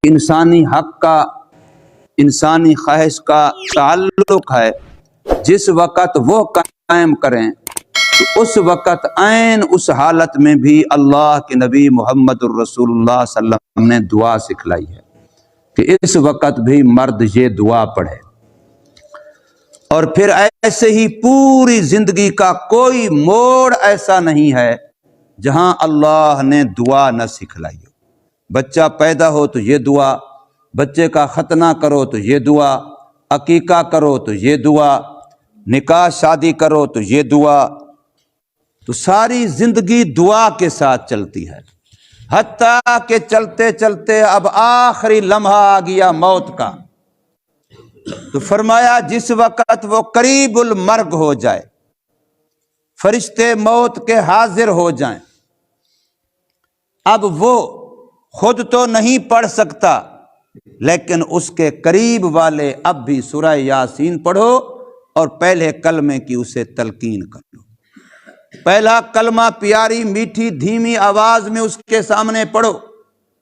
انسانی حق کا، انسانی خواہش کا تعلق ہے، جس وقت وہ قائم کریں تو اس وقت عین اس حالت میں بھی اللہ کے نبی محمد الرسول اللہ صلی اللہ علیہ وسلم نے دعا سکھلائی ہے کہ اس وقت بھی مرد یہ دعا پڑھے۔ اور پھر ایسے ہی پوری زندگی کا کوئی موڑ ایسا نہیں ہے جہاں اللہ نے دعا نہ سکھلائی ہو۔ بچہ پیدا ہو تو یہ دعا، بچے کا ختنہ کرو تو یہ دعا، عقیقہ کرو تو یہ دعا، نکاح شادی کرو تو یہ دعا، تو ساری زندگی دعا کے ساتھ چلتی ہے، حتیٰ کہ چلتے چلتے اب آخری لمحہ آ گیا موت کا، تو فرمایا جس وقت وہ قریب المرگ ہو جائے، فرشتے موت کے حاضر ہو جائیں، اب وہ خود تو نہیں پڑھ سکتا لیکن اس کے قریب والے اب بھی سورہ یاسین پڑھو اور پہلے کلمے کی اسے تلقین کر لو۔ پہلا کلمہ پیاری میٹھی دھیمی آواز میں اس کے سامنے پڑھو،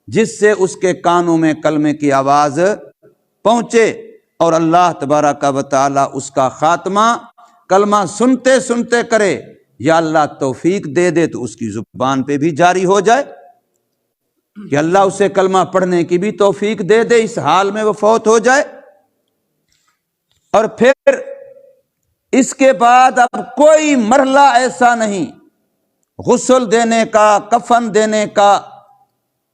جس سے اس کے کانوں میں کلمے کی آواز پہنچے اور اللہ تبارک و تعالی اس کا خاتمہ کلمہ سنتے سنتے کرے، یا اللہ توفیق دے دے تو اس کی زبان پہ بھی جاری ہو جائے کہ اللہ اسے کلمہ پڑھنے کی بھی توفیق دے دے، اس حال میں وہ فوت ہو جائے۔ اور پھر اس کے بعد اب کوئی مرحلہ ایسا نہیں غسل دینے کا، کفن دینے کا،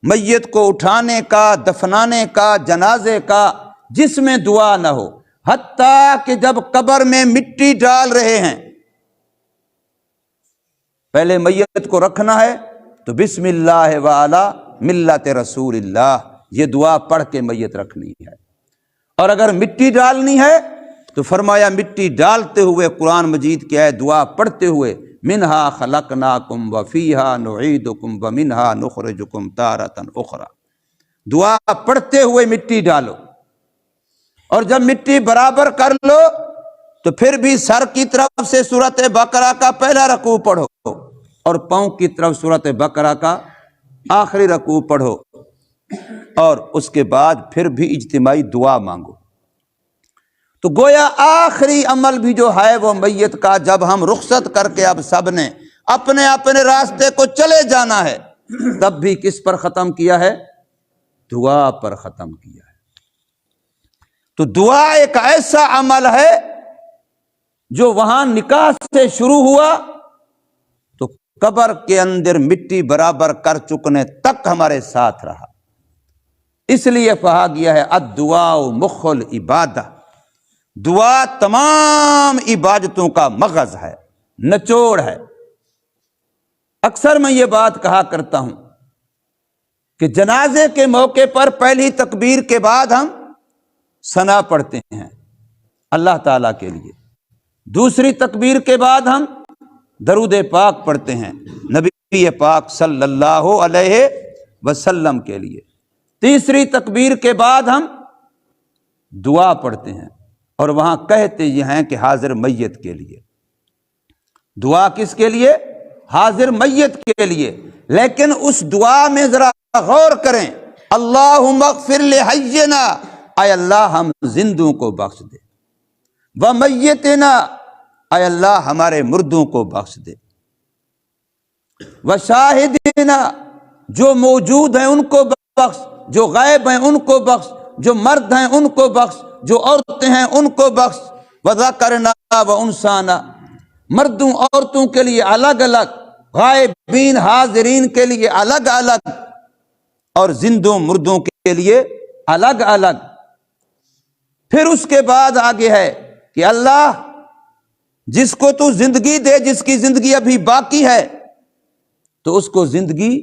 میت کو اٹھانے کا، دفنانے کا، جنازے کا، جس میں دعا نہ ہو، حتیٰ کہ جب قبر میں مٹی ڈال رہے ہیں، پہلے میت کو رکھنا ہے تو بسم اللہ وعلی ملت رسول اللہ، یہ دعا پڑھ کے میت رکھنی ہے۔ اور اگر مٹی ڈالنی ہے تو فرمایا مٹی ڈالتے ہوئے قرآن مجید کی ہے دعا پڑھتے ہوئے منہا خلقناکم وفیہا نعیدکم ومنہا نخرجکم تارۃ اخری، دعا پڑھتے ہوئے مٹی ڈالو، اور جب مٹی برابر کر لو تو پھر بھی سر کی طرف سے سورۃ بقرہ کا پہلا رکوع پڑھو اور پاؤں کی طرف سورۃ بقرہ کا آخری رکوع پڑھو، اور اس کے بعد پھر بھی اجتماعی دعا مانگو۔ تو گویا آخری عمل بھی جو ہے وہ میت کا، جب ہم رخصت کر کے اب سب نے اپنے اپنے راستے کو چلے جانا ہے، تب بھی کس پر ختم کیا ہے؟ دعا پر ختم کیا ہے۔ تو دعا ایک ایسا عمل ہے جو وہاں نکاح سے شروع ہوا تو قبر کے اندر مٹی برابر کر چکنے تک ہمارے ساتھ رہا۔ اس لیے کہا گیا ہے الدعاء مخ العبادہ، دعا تمام عبادتوں کا مغز ہے، نچوڑ ہے۔ اکثر میں یہ بات کہا کرتا ہوں کہ جنازے کے موقع پر پہلی تکبیر کے بعد ہم ثنا پڑھتے ہیں اللہ تعالیٰ کے لیے، دوسری تکبیر کے بعد ہم درود پاک پڑھتے ہیں نبی پاک صلی اللہ علیہ وسلم کے لیے، تیسری تکبیر کے بعد ہم دعا پڑھتے ہیں، اور وہاں کہتے یہ ہیں کہ حاضر میت کے لیے۔ دعا کس کے لیے؟ حاضر میت کے لیے۔ لیکن اس دعا میں ذرا غور کریں، اللہم اغفر لحینا، اے اللہ ہم زندوں کو بخش دے، ومیتنا، اے اللہ ہمارے مردوں کو بخش دے، وشاہدنا، جو موجود ہیں ان کو بخش، جو غائب ہیں ان کو بخش، جو مرد ہیں ان کو بخش، جو عورتیں ہیں ان کو بخش، وذکرنا وانثانا، مردوں عورتوں کے لیے الگ الگ، غائبین حاضرین کے لیے الگ الگ، اور زندوں مردوں کے لیے الگ الگ۔ پھر اس کے بعد آگے ہے کہ اللہ جس کو تو زندگی دے، جس کی زندگی ابھی باقی ہے، تو اس کو زندگی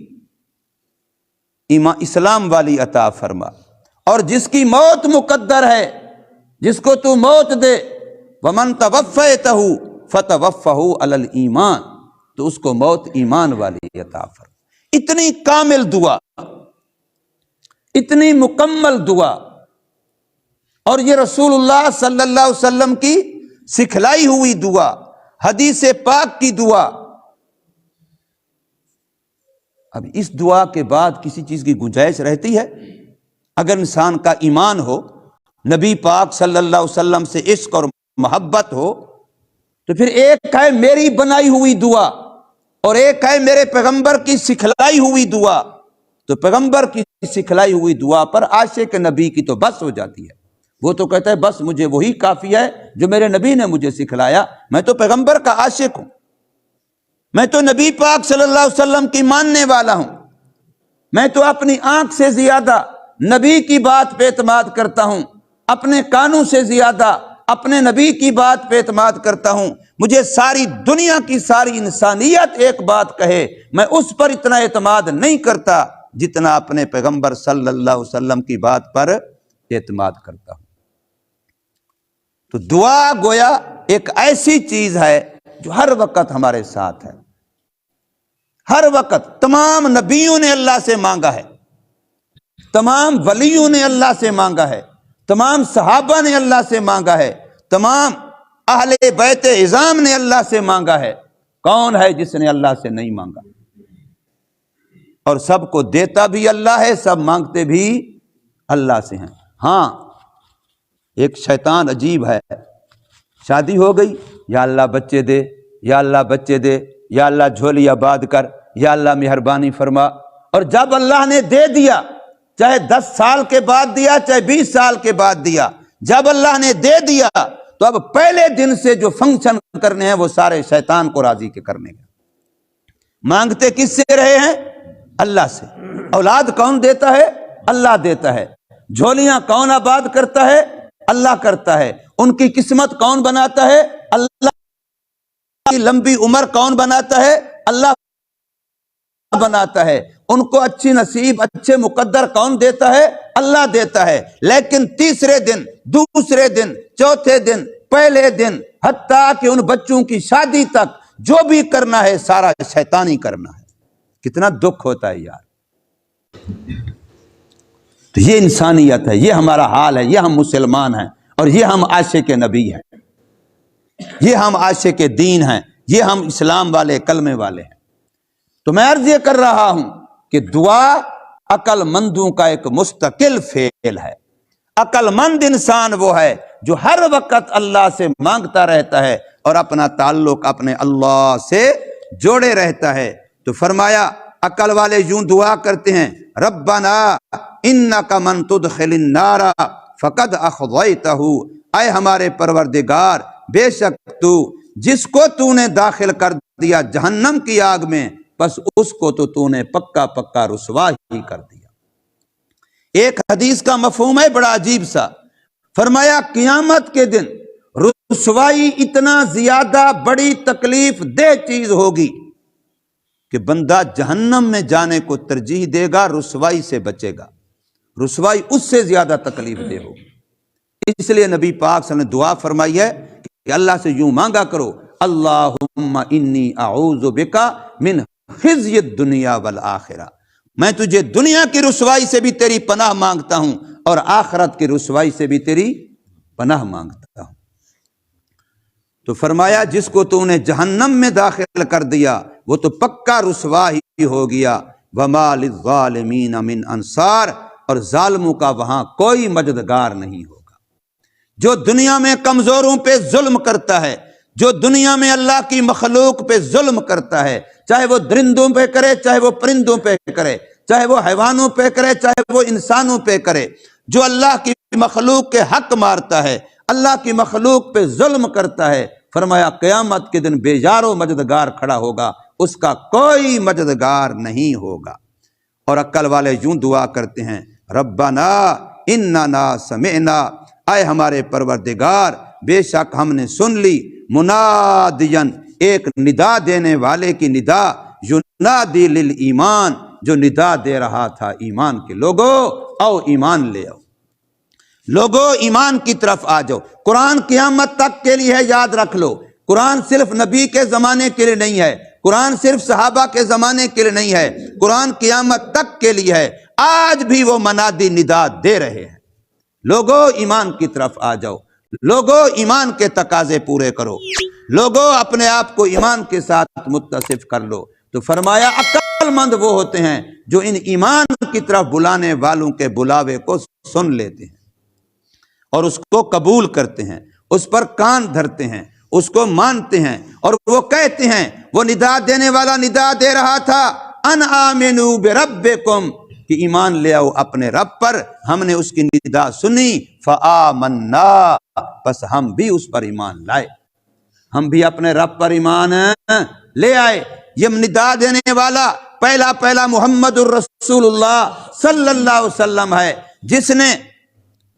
اسلام والی عطا فرما، اور جس کی موت مقدر ہے، جس کو تو موت دے، ومن توفیتہ فتوفہ علی الایمان، تو اس کو موت ایمان والی عطا فرما۔ اتنی کامل دعا، اتنی مکمل دعا، اور یہ رسول اللہ صلی اللہ علیہ وسلم کی سکھلائی ہوئی دعا، حدیث پاک کی دعا، اب اس دعا کے بعد کسی چیز کی گنجائش رہتی ہے؟ اگر انسان کا ایمان ہو، نبی پاک صلی اللہ علیہ وسلم سے عشق اور محبت ہو، تو پھر ایک ہے میری بنائی ہوئی دعا اور ایک ہے میرے پیغمبر کی سکھلائی ہوئی دعا، تو پیغمبر کی سکھلائی ہوئی دعا پر عاشق نبی کی تو بس ہو جاتی ہے۔ وہ تو کہتا ہے بس مجھے وہی کافی ہے جو میرے نبی نے مجھے سکھلایا، میں تو پیغمبر کا عاشق ہوں، میں تو نبی پاک صلی اللہ علیہ وسلم کی ماننے والا ہوں، میں تو اپنی آنکھ سے زیادہ نبی کی بات پہ اعتماد کرتا ہوں، اپنے کانوں سے زیادہ اپنے نبی کی بات پہ اعتماد کرتا ہوں، مجھے ساری دنیا کی ساری انسانیت ایک بات کہے میں اس پر اتنا اعتماد نہیں کرتا جتنا اپنے پیغمبر صلی اللہ علیہ وسلم کی بات پر اعتماد کرتا ہوں۔ تو دعا گویا ایک ایسی چیز ہے جو ہر وقت ہمارے ساتھ ہے، ہر وقت تمام نبیوں نے اللہ سے مانگا ہے، تمام ولیوں نے اللہ سے مانگا ہے، تمام صحابہ نے اللہ سے مانگا ہے، تمام اہل بیت عظام نے اللہ سے مانگا ہے۔ کون ہے جس نے اللہ سے نہیں مانگا؟ اور سب کو دیتا بھی اللہ ہے، سب مانگتے بھی اللہ سے ہیں۔ ہاں ایک شیطان عجیب ہے، شادی ہو گئی، یا اللہ بچے دے، یا اللہ بچے دے، یا اللہ جھولی آباد کر، یا اللہ مہربانی فرما، اور جب اللہ نے دے دیا، چاہے 10 سال کے بعد دیا چاہے 20 سال کے بعد دیا، جب اللہ نے دے دیا تو اب پہلے دن سے جو فنکشن کرنے ہیں وہ سارے شیطان کو راضی کے کرنے ہیں۔ مانگتے کس سے رہے ہیں؟ اللہ سے۔ اولاد کون دیتا ہے؟ اللہ دیتا ہے۔ جھولیاں کون آباد کرتا ہے؟ اللہ کرتا ہے۔ ان کی قسمت کون بناتا ہے؟ اللہ۔ کی لمبی عمر کون بناتا ہے؟ اللہ بناتا ہے۔ ان کو اچھی نصیب، اچھے مقدر کون دیتا ہے؟ اللہ دیتا ہے۔ لیکن تیسرے دن، دوسرے دن، چوتھے دن، پہلے دن، حتیٰ کہ ان بچوں کی شادی تک جو بھی کرنا ہے سارا شیطانی کرنا ہے۔ کتنا دکھ ہوتا ہے یار۔ تو یہ انسانیت ہے، یہ ہمارا حال ہے، یہ ہم مسلمان ہیں، اور یہ ہم عاشق نبی ہیں، یہ ہم عاشق دین ہیں، یہ ہم اسلام والے کلمے والے ہیں۔ تو میں عرض یہ کر رہا ہوں کہ دعا عقل مندوں کا ایک مستقل فعل ہے۔ عقل مند انسان وہ ہے جو ہر وقت اللہ سے مانگتا رہتا ہے اور اپنا تعلق اپنے اللہ سے جوڑے رہتا ہے۔ تو فرمایا عقل والے یوں دعا کرتے ہیں، ربنا انک من تدخل النار فقد اخضیتہ، اے ہمارے پروردگار بے شک تو جس کو تو نے داخل کر دیا جہنم کی آگ میں، بس اس کو تو نے پکا پکا رسوا ہی کر دیا۔ ایک حدیث کا مفہوم ہے بڑا عجیب سا، فرمایا قیامت کے دن رسوائی اتنا زیادہ بڑی تکلیف دہ چیز ہوگی کہ بندہ جہنم میں جانے کو ترجیح دے گا، رسوائی سے بچے گا۔ رسوائی اس سے زیادہ تکلیف دہ ہوگی۔ اس لیے نبی پاک صلی اللہ علیہ وسلم نے دعا فرمائی ہے کہ اللہ سے یوں مانگا کرو، اللہم انی اعوذ بک من خزی الدنیا والآخرہ، میں تجھے دنیا کی رسوائی سے بھی تیری پناہ مانگتا ہوں اور آخرت کی رسوائی سے بھی تیری پناہ مانگتا ہوں۔ تو فرمایا جس کو تو نے جہنم میں داخل کر دیا وہ تو پکا رسوا ہی ہو گیا، وما للظالمین من انصار، اور ظالموں کا وہاں کوئی مددگار نہیں ہوگا۔ جو دنیا میں کمزوروں پہ ظلم کرتا ہے، جو دنیا میں اللہ کی مخلوق پہ ظلم کرتا ہے، چاہے وہ درندوں پہ کرے، چاہے وہ پرندوں پہ کرے، چاہے وہ حیوانوں پہ کرے، چاہے وہ انسانوں پہ کرے، جو اللہ کی مخلوق کے حق مارتا ہے، اللہ کی مخلوق پہ ظلم کرتا ہے، فرمایا قیامت کے دن بے یار و مددگار کھڑا ہوگا، اس کا کوئی مددگار نہیں ہوگا۔ اور عقل والے یوں دعا کرتے ہیں، ربنا اننا سمعنا، اے ہمارے پروردگار بے شک ہم نے سن لی، منادین ایک ندا دینے والے کی ندا، ینادی للایمان جو ندا دے رہا تھا ایمان کے، لوگو آؤ ایمان لے آؤ، لوگو ایمان کی طرف آ جاؤ۔ قرآن قیامت تک کے لیے ہے، یاد رکھ لو، قرآن صرف نبی کے زمانے کے لیے نہیں ہے، قرآن صرف صحابہ کے زمانے کے لیے نہیں ہے، قرآن قیامت تک کے لیے ہے۔ آج بھی وہ منادی ندا دے رہے ہیں، لوگو ایمان کی طرف آ جاؤ، لوگو ایمان کے تقاضے پورے کرو، لوگو اپنے آپ کو ایمان کے ساتھ متصف کر لو۔ تو فرمایا عقل مند وہ ہوتے ہیں جو ان ایمان کی طرف بلانے والوں کے بلاوے کو سن لیتے ہیں اور اس کو قبول کرتے ہیں، اس پر کان دھرتے ہیں، اس کو مانتے ہیں، اور وہ کہتے ہیں، وہ ندا دینے والا ندا دے رہا تھا، ان آمنوا بربکم، کہ ایمان لے آؤ اپنے رب پر، ہم نے اس کی ندا سنی، فآمنا، بس ہم بھی اس پر ایمان لائے، ہم بھی اپنے رب پر ایمان لے آئے۔ یہ ندا دینے والا پہلا محمد الرسول اللہ صلی اللہ علیہ وسلم ہے، جس نے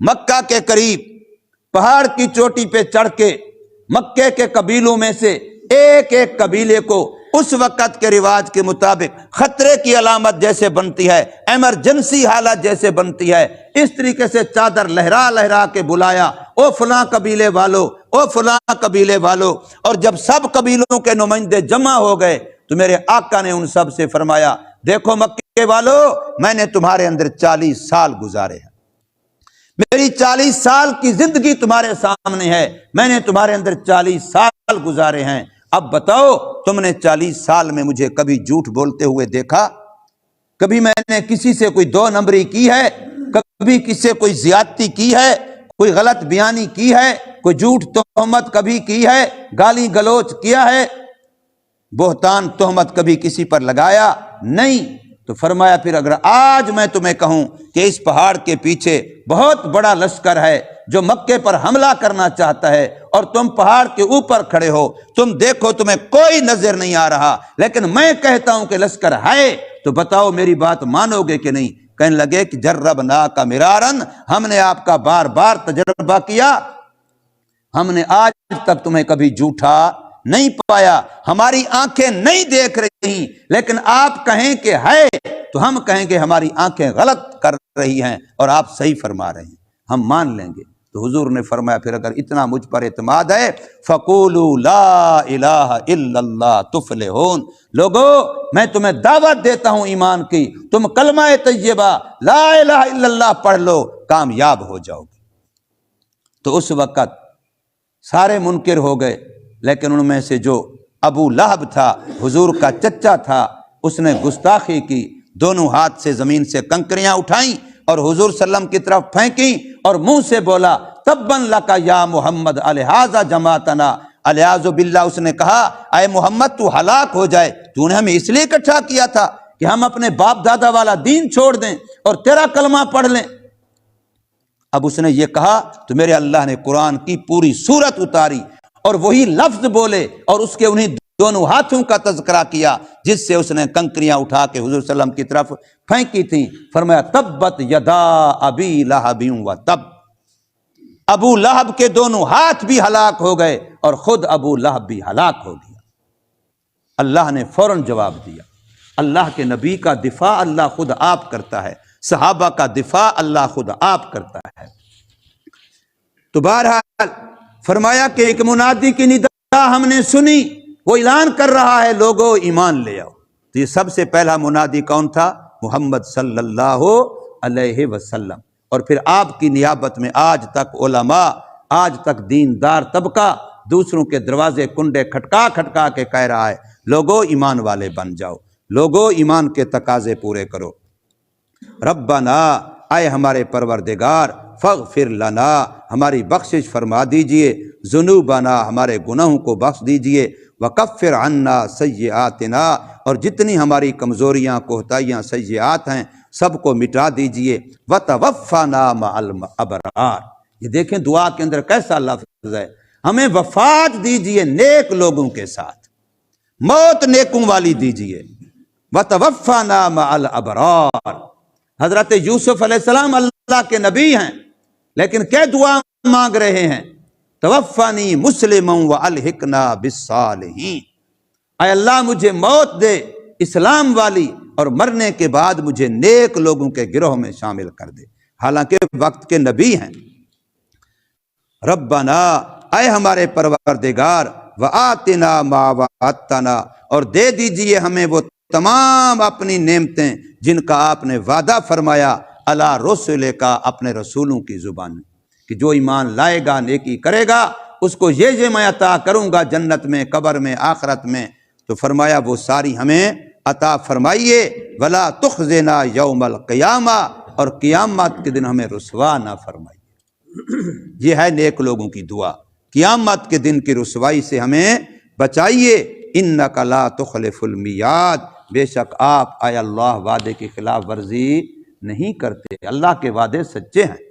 مکہ کے قریب پہاڑ کی چوٹی پہ چڑھ کے مکے کے قبیلوں میں سے ایک ایک قبیلے کو اس وقت کے رواج کے مطابق خطرے کی علامت جیسے بنتی ہے، ایمرجنسی حالت جیسے بنتی ہے، اس طریقے سے چادر لہرا لہرا کے بلایا، او فلاں قبیلے والو، او فلاں قبیلے والو، اور جب سب قبیلوں کے نمائندے جمع ہو گئے تو میرے آقا نے ان سب سے فرمایا، دیکھو مکے والو، میں نے تمہارے اندر 40 سال گزارے ہیں، میری 40 سال کی زندگی تمہارے سامنے ہے، میں نے تمہارے اندر 40 سال گزارے ہیں، اب بتاؤ تم نے 40 سال میں مجھے کبھی جھوٹ بولتے ہوئے دیکھا؟ کبھی میں نے کسی سے کوئی 2 نمبری کی ہے؟ کبھی کسی سے کوئی زیادتی کی ہے؟ کوئی غلط بیانی کی ہے؟ کوئی جھوٹ تہمت کبھی کی ہے؟ گالی گلوچ کیا ہے؟ بہتان تہمت کبھی کسی پر لگایا؟ نہیں۔ تو فرمایا پھر اگر آج میں تمہیں کہوں کہ اس پہاڑ کے پیچھے بہت بڑا لشکر ہے جو مکے پر حملہ کرنا چاہتا ہے، اور تم پہاڑ کے اوپر کھڑے ہو، تم دیکھو تمہیں کوئی نظر نہیں آ رہا، لیکن میں کہتا ہوں کہ لشکر ہے، تو بتاؤ میری بات مانو گے کہ نہیں؟ کہنے لگے کہ جربناک مرارن، ہم نے آپ کا بار بار تجربہ کیا، ہم نے آج تک تمہیں کبھی جھوٹا نہیں پایا، ہماری آنکھیں نہیں دیکھ رہی، لیکن آپ کہیں کہ ہے تو ہم کہیں گے ہماری آنکھیں غلط کر رہی ہیں اور آپ صحیح فرما رہے ہیں، ہم مان لیں گے۔ تو حضور نے فرمایا پھر اگر اتنا مجھ پر اعتماد ہے، فَقُولُوا لَا إِلَٰهَ إِلَّا اللَّهُ تُفْلِحُونَ، لوگو میں تمہیں دعوت دیتا ہوں ایمان کی، تم کلمہ طیبہ لا الہ الا اللہ پڑھ لو، کامیاب ہو جاؤ گے۔ تو اس وقت سارے منکر ہو گئے، لیکن ان میں سے جو ابو لہب تھا، حضور کا چچا تھا، اس نے گستاخی کی، دونوں ہاتھ سے زمین سے کنکریاں اٹھائیں اور حضور صلی اللہ علیہ وسلم کی طرف پھینکیں اور منہ سے بولا، تباً لک یا محمد الہٰذا جمعتنا، الیاذ باللہ، اس نے کہا اے محمد تو ہلاک ہو جائے، تو نے ہمیں اس لیے اکٹھا کیا تھا کہ ہم اپنے باپ دادا والا دین چھوڑ دیں اور تیرا کلمہ پڑھ لیں۔ اب اس نے یہ کہا تو میرے اللہ نے قرآن کی پوری سورت اتاری اور وہی لفظ بولے اور اس کے انہیں دونوں ہاتھوں کا تذکرہ کیا جس سے اس نے کنکریاں اٹھا کے حضور صلی اللہ علیہ وسلم کی طرف پھینکی تھیں۔ فرمایا تبت یدا ابی لہب وتب، ابو لہب کے دونوں ہاتھ بھی ہلاک ہو گئے اور خود ابو لہب بھی ہلاک ہو گیا۔ اللہ نے فوراً جواب دیا۔ اللہ کے نبی کا دفاع اللہ خود آپ کرتا ہے، صحابہ کا دفاع اللہ خود آپ کرتا ہے۔ تو بہرحال فرمایا کہ ایک منادی کی ندا ہم نے سنی، وہ اعلان کر رہا ہے لوگو ایمان لے آؤ۔ تو یہ سب سے پہلا منادی کون تھا؟ محمد صلی اللہ علیہ وسلم۔ اور پھر آپ کی نیابت میں آج تک علماء، آج تک دیندار طبقہ دوسروں کے دروازے کنڈے کھٹکا کھٹکا کے کہہ رہا ہے لوگو ایمان والے بن جاؤ، لوگو ایمان کے تقاضے پورے کرو۔ ربنا، اے ہمارے پروردگار، فاغفر لنا، ہماری بخشش فرما دیجئے، ذنوبنا، ہمارے گناہوں کو بخش دیجئے، وکفر عنا سیئاتنا، اور جتنی ہماری کمزوریاں کوتاہیاں سیئات ہیں سب کو مٹا دیجئے، وتوفنا مع الابرار۔ یہ دیکھیں دعا کے اندر کیسا لفظ ہے، ہمیں وفات دیجئے نیک لوگوں کے ساتھ، موت نیکوں والی دیجئے، وتوفنا مع الابرار۔ حضرت یوسف علیہ السلام اللہ کے نبی ہیں، لیکن کیا دعا مانگ رہے ہیں؟ توفانی مسلما والحقنا بالصالحین، اے اللہ مجھے موت دے اسلام والی، اور مرنے کے بعد مجھے نیک لوگوں کے گروہ میں شامل کر دے، حالانکہ وقت کے نبی ہیں۔ ربنا، اے ہمارے پروردگار، وآتنا ما وعدتنا، اور دے دیجئے ہمیں وہ تمام اپنی نعمتیں جن کا آپ نے وعدہ فرمایا علی رسول کا، اپنے رسولوں کی زبان میں، کہ جو ایمان لائے گا نیکی کرے گا اس کو یہ میں عطا کروں گا جنت میں، قبر میں، آخرت میں۔ تو فرمایا وہ ساری ہمیں عطا فرمائیے، ولا تخزنا یوم القیامہ، اور قیامت کے دن ہمیں رسوا نہ فرمائیے۔ یہ ہے نیک لوگوں کی دعا، قیامت کے دن کی رسوائی سے ہمیں بچائیے۔ انک لا تخلف المیعاد، بے شک آپ اے اللہ وعدے کی خلاف ورزی نہیں کرتے۔ اللہ کے وعدے سچے ہیں،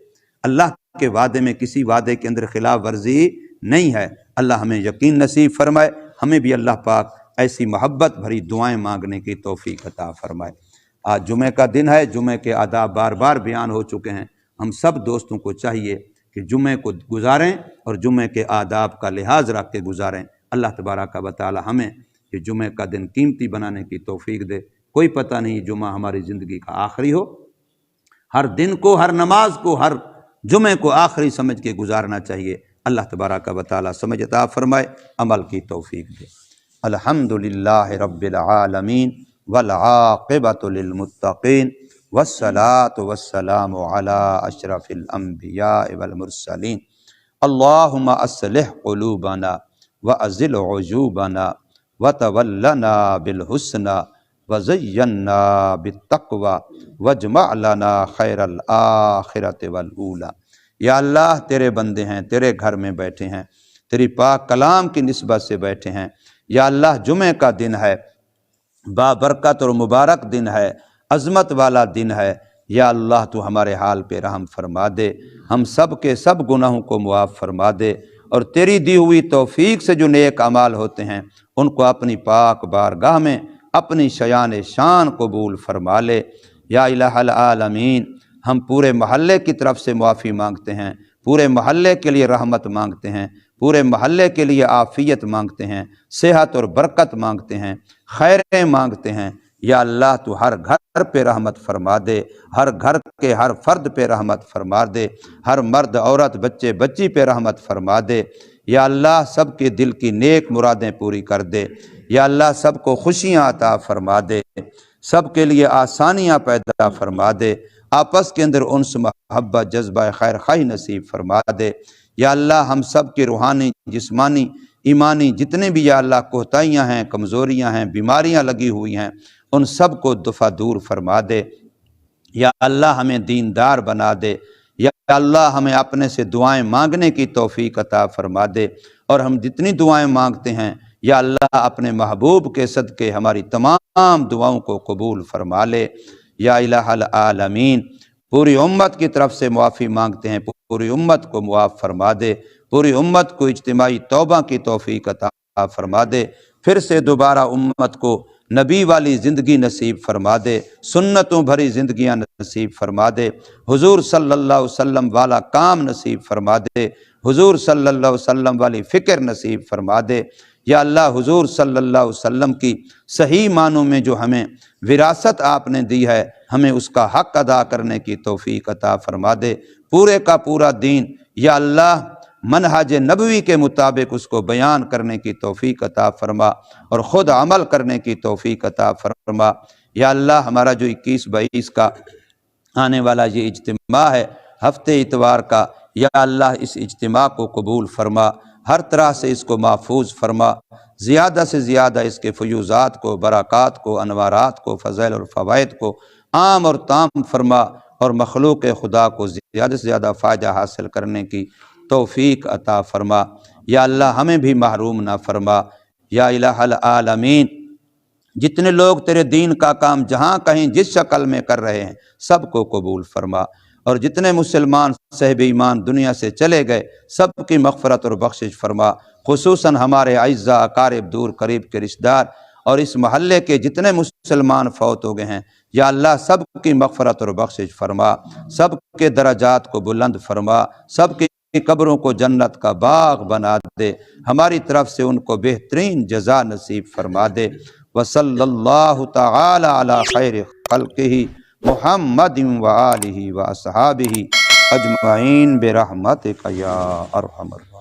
اللہ کے وعدے میں کسی وعدے کے اندر خلاف ورزی نہیں ہے۔ اللہ ہمیں یقین نصیب فرمائے، ہمیں بھی اللہ پاک ایسی محبت بھری دعائیں مانگنے کی توفیق عطا فرمائے۔ آج جمعہ کا دن ہے، جمعہ کے آداب بار بار بیان ہو چکے ہیں۔ ہم سب دوستوں کو چاہیے کہ جمعہ کو گزاریں اور جمعہ کے آداب کا لحاظ رکھ کے گزاریں۔ اللہ تبارک و تعالی ہمیں یہ جمعہ کا دن قیمتی بنانے کی توفیق دے۔ کوئی پتہ نہیں جمعہ ہماری زندگی کا آخری ہو، ہر دن کو، ہر نماز کو، ہر جمعے کو آخری سمجھ کے گزارنا چاہیے۔ اللہ تبارک و تعالی سمجھ عطا فرمائے، عمل کی توفیق دے۔ الحمدللہ رب العالمین والعاقبۃ للمتقین والصلاۃ والسلام علی اشرف الانبیاء والمرسلین۔ اللہم اصلح قلوبنا وازل عیوبنا وتولنا بالحسنى وزینا بالتقوی واجمع لنا خیر الآخرۃ والاولی۔ یا اللہ تیرے بندے ہیں، تیرے گھر میں بیٹھے ہیں، تیری پاک کلام کی نسبت سے بیٹھے ہیں۔ یا اللہ جمعہ کا دن ہے، بابرکت اور مبارک دن ہے، عظمت والا دن ہے۔ یا اللہ تو ہمارے حال پہ رحم فرما دے، ہم سب کے سب گناہوں کو معاف فرما دے، اور تیری دی ہوئی توفیق سے جو نیک اعمال ہوتے ہیں ان کو اپنی پاک بارگاہ میں اپنی شیان شان قبول فرما لے۔ یا الہ العالمین، ہم پورے محلے کی طرف سے معافی مانگتے ہیں، پورے محلے کے لیے رحمت مانگتے ہیں، پورے محلے کے لیے عافیت مانگتے ہیں، صحت اور برکت مانگتے ہیں، خیریں مانگتے ہیں۔ یا اللہ تو ہر گھر پہ رحمت فرما دے، ہر گھر کے ہر فرد پہ رحمت فرما دے، ہر مرد عورت بچے بچی پہ رحمت فرما دے۔ یا اللہ سب کے دل کی نیک مرادیں پوری کر دے۔ یا اللہ سب کو خوشیاں عطا فرما دے، سب کے لیے آسانیاں پیدا فرما دے، آپس کے اندر انس محبت جذبہ خیر خواہی نصیب فرما دے۔ یا اللہ ہم سب کی روحانی جسمانی ایمانی جتنے بھی یا اللہ کوتاہیاں ہیں، کمزوریاں ہیں، بیماریاں لگی ہوئی ہیں، ان سب کو دفع دور فرما دے۔ یا اللہ ہمیں دیندار بنا دے۔ یا اللہ ہمیں اپنے سے دعائیں مانگنے کی توفیق عطا فرما دے، اور ہم جتنی دعائیں مانگتے ہیں یا اللہ اپنے محبوب کے صدقے ہماری تمام دعاؤں کو قبول فرما لے۔ یا الہ العالمین، پوری امت کی طرف سے معافی مانگتے ہیں، پوری امت کو معاف فرما دے، پوری امت کو اجتماعی توبہ کی توفیق عطا فرما دے، پھر سے دوبارہ امت کو نبی والی زندگی نصیب فرما دے، سنتوں بھری زندگیاں نصیب فرما دے، حضور صلی اللہ علیہ وسلم والا کام نصیب فرما دے، حضور صلی اللہ علیہ وسلم والی فکر نصیب فرما دے۔ یا اللہ حضور صلی اللہ علیہ وسلم کی صحیح معنوں میں جو ہمیں وراثت آپ نے دی ہے، ہمیں اس کا حق ادا کرنے کی توفیق عطا فرما دے۔ پورے کا پورا دین یا اللہ منہج نبوی کے مطابق اس کو بیان کرنے کی توفیق عطا فرما، اور خود عمل کرنے کی توفیق عطا فرما۔ یا اللہ ہمارا جو 21-22 کا آنے والا یہ اجتماع ہے ہفتے اتوار کا، یا اللہ اس اجتماع کو قبول فرما، ہر طرح سے اس کو محفوظ فرما، زیادہ سے زیادہ اس کے فیوزات کو، برکات کو، انوارات کو، فضائل اور فوائد کو عام اور تام فرما، اور مخلوق خدا کو زیادہ سے زیادہ فائدہ حاصل کرنے کی توفیق عطا فرما۔ یا اللہ ہمیں بھی محروم نہ فرما۔ یا الہ العالمین، جتنے لوگ تیرے دین کا کام جہاں کہیں جس شکل میں کر رہے ہیں سب کو قبول فرما، اور جتنے مسلمان صاحب ایمان دنیا سے چلے گئے سب کی مغفرت اور بخشش فرما، خصوصاً ہمارے اعزاء اقارب دور قریب کے رشتہ دار اور اس محلے کے جتنے مسلمان فوت ہو گئے ہیں، یا اللہ سب کی مغفرت اور بخشش فرما، سب کے درجات کو بلند فرما، سب کی قبروں کو جنت کا باغ بنا دے، ہماری طرف سے ان کو بہترین جزا نصیب فرما دے۔ وصلی اللہ تعالی علی خیر خلقہ محمد وآلہ واصحابہ اجمعین برحمتک یا ارحم الراحمین۔